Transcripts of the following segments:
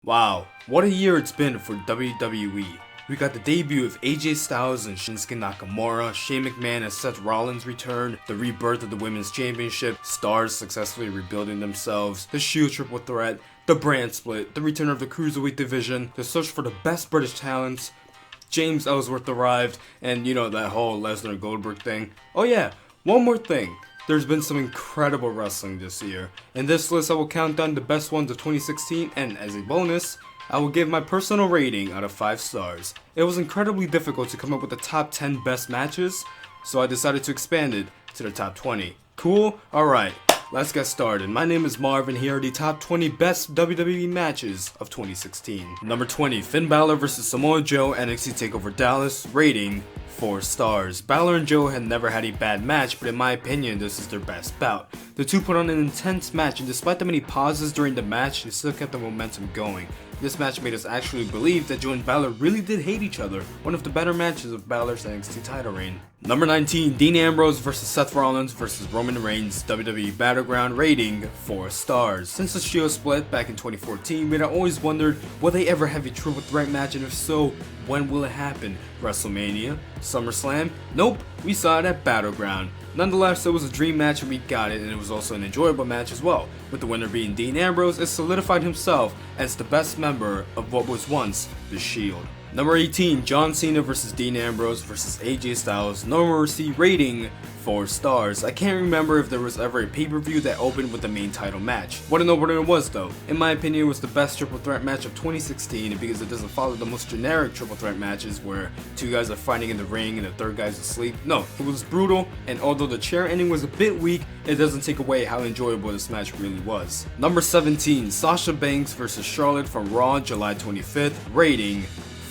Wow, what a year it's been for WWE. We got the debut of AJ Styles and Shinsuke Nakamura, Shane McMahon and Seth Rollins return, the rebirth of the Women's Championship, stars successfully rebuilding themselves, the Shield triple threat, the brand split, the return of the Cruiserweight division, the search for the best British talents, James Ellsworth arrived, and you know that whole Lesnar Goldberg thing. Oh yeah, one more thing. There's been some incredible wrestling this year. In this list I will count down the best ones of 2016, and as a bonus, I will give my personal rating out of 5 stars. It was incredibly difficult to come up with the top 10 best matches, so I decided to expand it to the top 20. Cool? Alright, let's get started. My name is Marv and here are the top 20 best WWE matches of 2016. Number 20, Finn Balor vs Samoa Joe, NXT TakeOver Dallas, rating 4 stars. Balor and Joe had never had a bad match, but in my opinion, this is their best bout. The two put on an intense match, and despite the many pauses during the match, they still kept the momentum going. This match made us actually believe that Joe and Balor really did hate each other, one of the better matches of Balor's NXT title reign. Number 19, Dean Ambrose vs Seth Rollins vs Roman Reigns, WWE Battleground, rating 4 stars. Since the Shield split back in 2014, we had always wondered, will they ever have a triple threat match, and if so, when will it happen? WrestleMania? SummerSlam? Nope, we saw it at Battleground. Nonetheless, it was a dream match and we got it, and it was also an enjoyable match as well. With the winner being Dean Ambrose, it solidified himself as the best member of what was once the Shield. Number 18, John Cena vs Dean Ambrose vs AJ Styles, No Mercy, rating 4 stars. I can't remember if there was ever a pay-per-view that opened with the main title match. What a no-brainer it was though. In my opinion, it was the best triple threat match of 2016 because it doesn't follow the most generic triple threat matches where two guys are fighting in the ring and the third guy's asleep. No, it was brutal, and although the chair ending was a bit weak, it doesn't take away how enjoyable this match really was. Number 17, Sasha Banks vs Charlotte from Raw, July 25th, rating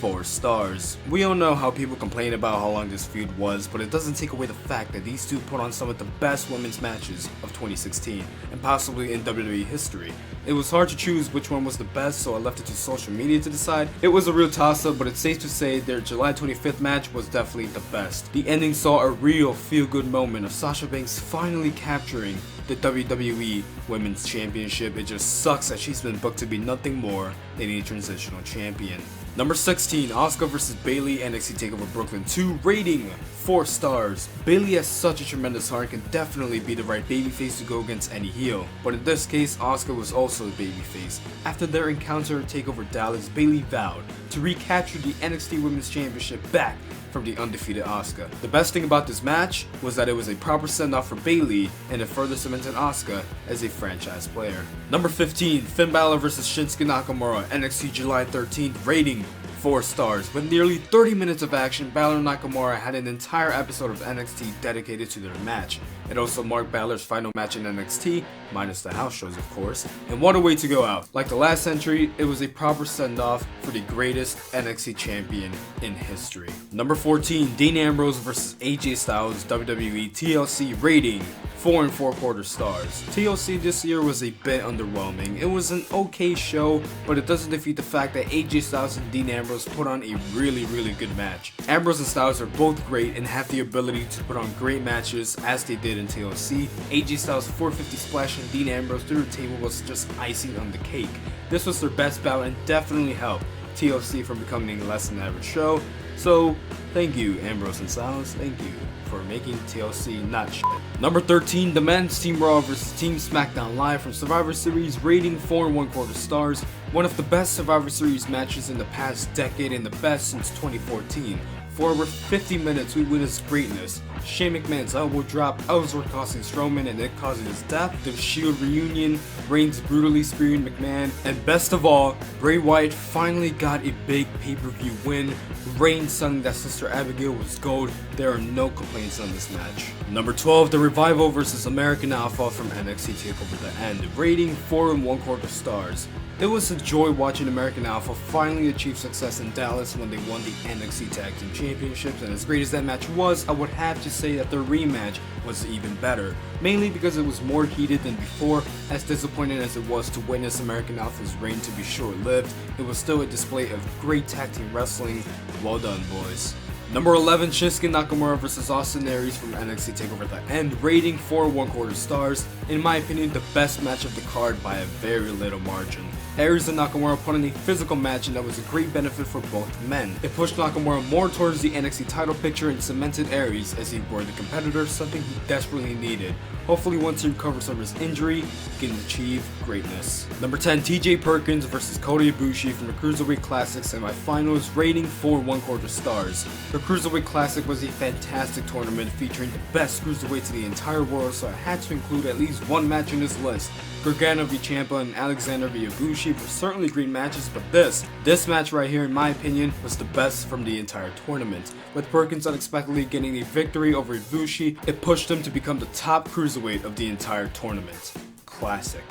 4 stars. We all know how people complain about how long this feud was, but it doesn't take away the fact that these two put on some of the best women's matches of 2016, and possibly in WWE history. It was hard to choose which one was the best, so I left it to social media to decide. It was a real toss-up, but it's safe to say their July 25th match was definitely the best. The ending saw a real feel-good moment of Sasha Banks finally capturing the WWE Women's Championship. It just sucks that she's been booked to be nothing more than a transitional champion. Number 16, Asuka vs Bayley, NXT TakeOver Brooklyn 2, rating 4 stars. Bayley has such a tremendous heart and can definitely be the right babyface to go against any heel, but in this case, Asuka was also the babyface. After their encounter at TakeOver Dallas, Bayley vowed to recapture the NXT Women's Championship back from the undefeated Asuka. The best thing about this match was that it was a proper send-off for Bayley, and it further cemented Asuka as a franchise player. Number 15, Finn Balor vs Shinsuke Nakamura, NXT July 13th, rating 4 stars. With nearly 30 minutes of action, Balor and Nakamura had an entire episode of NXT dedicated to their match. It also marked Balor's final match in NXT, minus the house shows of course, and what a way to go out. Like the last century, it was a proper send-off for the greatest NXT champion in history. Number 14, Dean Ambrose vs AJ Styles, WWE TLC, rating 4 4/4 stars. TLC this year was a bit underwhelming. It was an okay show, but it doesn't defeat the fact that AJ Styles and Dean Ambrose put on a really good match. Ambrose and Styles are both great and have the ability to put on great matches as they did in TLC. AJ Styles' 450 splash and Dean Ambrose through the table was just icing on the cake. This was their best bout and definitely helped TLC from becoming a less than average show. So thank you Ambrose and Styles, thank you for making TLC not shit. Number 13, the Men's Team Raw vs Team SmackDown Live from Survivor Series, rating 4 1/4 stars. One of the best Survivor Series matches in the past decade and the best since 2014. For over 50 minutes, we witnessed greatness. Shane McMahon's elbow drop, Ellsworth costing Strowman and it causing his death, the Shield reunion, Reigns brutally spearing McMahon, and best of all, Bray Wyatt finally got a big pay-per-view win. Reigns telling that Sister Abigail was gold. There are no complaints on this match. Number 12, The Revival vs American Alpha from NXT TakeOver The End, rating 4 1/4 stars. It was a joy watching American Alpha finally achieve success in Dallas when they won the NXT Tag Team Championships, and as great as that match was, I would have to say that their rematch was even better, mainly because it was more heated than before. As disappointing as it was to witness American Alpha's reign to be short-lived, it was still a display of great tag team wrestling. Well done, boys. Number 11, Shinsuke Nakamura vs Austin Aries from NXT TakeOver The End, rating 4 1/4 stars. In my opinion, the best match of the card by a very little margin. Aries and Nakamura put in a physical match, and that was a great benefit for both men. It pushed Nakamura more towards the NXT title picture and cemented Aries as a worthy competitor, something he desperately needed. Hopefully once he recovers from his injury, he can achieve greatness. Number 10, TJ Perkins versus Cody Ibushi from the Cruiserweight Classic semifinals, rating for 1/4 stars. The Cruiserweight Classic was a fantastic tournament featuring the best cruiserweights in the entire world, so I had to include at least one match in this list. Gargano v Ciampa and Alexander v Ibushi were certainly great matches, but this match right here, in my opinion, was the best from the entire tournament. With Perkins unexpectedly getting a victory over Ibushi, it pushed him to become the top cruiserweight of the entire tournament. Classic.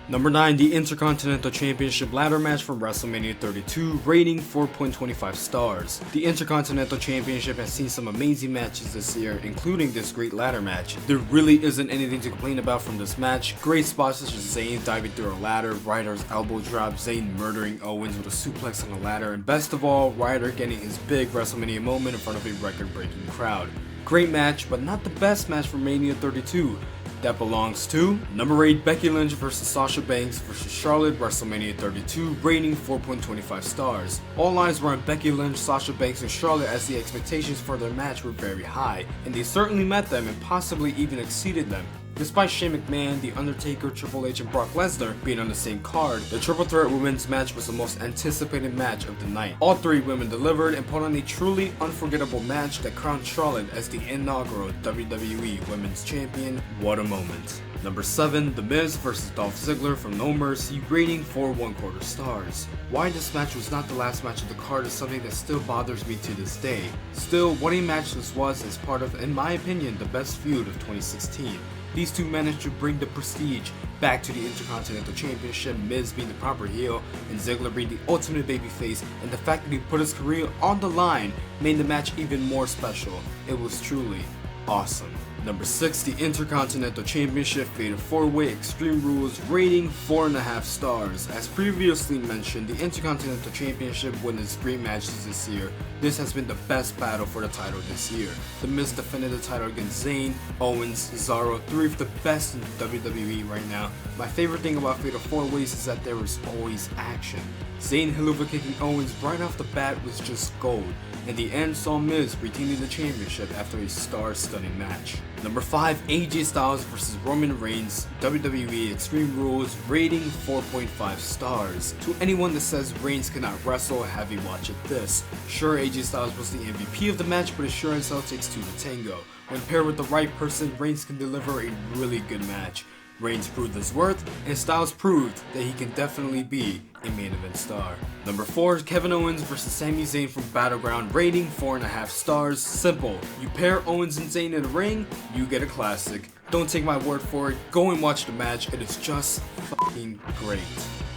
Number 9, the Intercontinental Championship ladder match from WrestleMania 32, rating 4.25 stars. The Intercontinental Championship has seen some amazing matches this year, including this great ladder match. There really isn't anything to complain about from this match. Great spots such as Zayn diving through a ladder, Ryder's elbow drop, Zayn murdering Owens with a suplex on the ladder, and best of all, Ryder getting his big WrestleMania moment in front of a record-breaking crowd. Great match, but not the best match for Mania 32. That belongs to number 8, Becky Lynch versus Sasha Banks versus Charlotte, WrestleMania 32, rating 4.25 stars. All eyes were on Becky Lynch, Sasha Banks, and Charlotte as the expectations for their match were very high, and they certainly met them and possibly even exceeded them. Despite Shane McMahon, The Undertaker, Triple H, and Brock Lesnar being on the same card, the Triple Threat Women's match was the most anticipated match of the night. All three women delivered and put on a truly unforgettable match that crowned Charlotte as the inaugural WWE Women's Champion. What a moment. Number 7, The Miz versus Dolph Ziggler from No Mercy, rating for 1/4 stars. Why this match was not the last match of the card is something that still bothers me to this day. Still, what a match this was is part of, in my opinion, the best feud of 2016. These two managed to bring the prestige back to the Intercontinental Championship, Miz being the proper heel and Ziggler being the ultimate babyface, and the fact that he put his career on the line made the match even more special. It was truly awesome. Number 6, the Intercontinental Championship Fatal 4-Way Extreme Rules, rating 4.5 stars. As previously mentioned, the Intercontinental Championship witnessed great matches this year. This has been the best battle for the title this year. The Miz defended the title against Zayn, Owens, Cesaro, 3 of the best in WWE right now. My favorite thing about Fatal 4-Ways is that there is always action. Zayn Helluva kicking Owens right off the bat was just gold, and the end saw Miz retaining the championship after a star-stunning match. Number 5, AJ Styles vs Roman Reigns, WWE Extreme Rules, rating 4.5 stars. To anyone that says Reigns cannot wrestle, have you watch this. Sure, AJ Styles was the MVP of the match, but it sure as hell takes two to tango. When paired with the right person, Reigns can deliver a really good match. Reigns proved his worth, and Styles proved that he can definitely be a main event star. Number 4, Kevin Owens vs Sami Zayn from Battleground, rating 4.5 stars. Simple. You pair Owens and Zayn in the ring, you get a classic. Don't take my word for it, go and watch the match, it is just fucking great.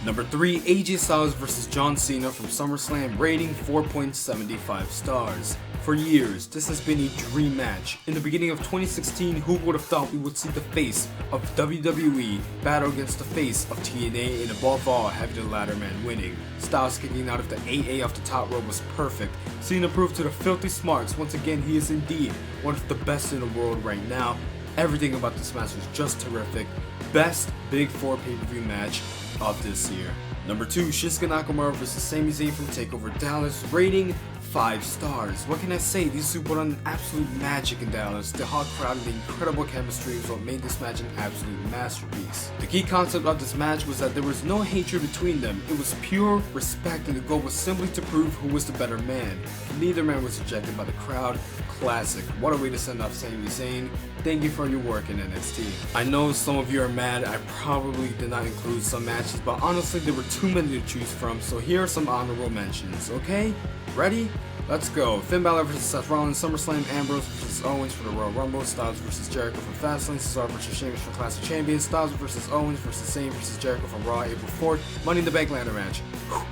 Number 3, AJ Styles vs John Cena from SummerSlam, rating 4.75 stars. For years, this has been a dream match. In the beginning of 2016, who would have thought we would see the face of WWE battle against the face of TNA, and above all, having the latter man winning. Styles kicking out of the AA off the top rope was perfect. Cena proved to the filthy smarts once again he is indeed one of the best in the world right now. Everything about this match was just terrific. Best Big 4 pay-per-view match of this year. Number 2, Shinsuke Nakamura vs Sami Zayn from TakeOver Dallas, rating 5 stars. What can I say? These two put on absolute magic in Dallas. The hot crowd and the incredible chemistry is what made this match an absolute masterpiece. The key concept of this match was that there was no hatred between them. It was pure respect, and the goal was simply to prove who was the better man. Neither man was rejected by the crowd. Classic. What a way to send off Sami Zayn. Thank you for your work in NXT. I know some of you are mad I probably did not include some matches, but honestly there were too many to choose from, so here are some honorable mentions, okay? Ready? Let's go. Finn Balor vs Seth Rollins, SummerSlam, Ambrose vs Owens for the Royal Rumble, Styles vs Jericho from Fastlane, Cesaro vs Sheamus from Clash of Champions, Styles vs Owens vs Zayn vs Jericho from Raw April 4th, Money in the Bank ladder match. Whew.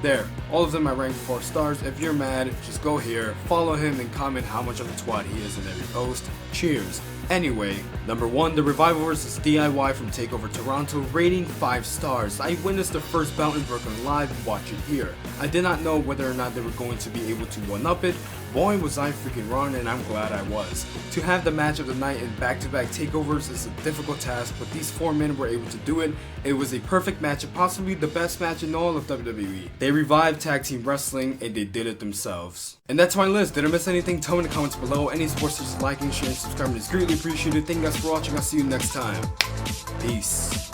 There, all of them I ranked 4 stars. If you're mad, just go here, follow him, and comment how much of a twat he is in every post. Cheers. Anyway, number 1, The Revival vs DIY from TakeOver Toronto, rating 5 stars. I witnessed the first bout in Brooklyn live, watch it here. I did not know whether or not they were going to be able to one-up it. Boy was I freaking wrong, and I'm glad I was. To have the match of the night in back-to-back takeovers is a difficult task, but these 4 men were able to do it. It was a perfect match and possibly the best match in all of WWE. They revived tag team wrestling and they did it themselves. And that's my list. Did I miss anything? Tell me in the comments below. Any support such as liking, sharing, subscribing is greatly appreciated. Thank you guys for watching. I'll see you next time. Peace.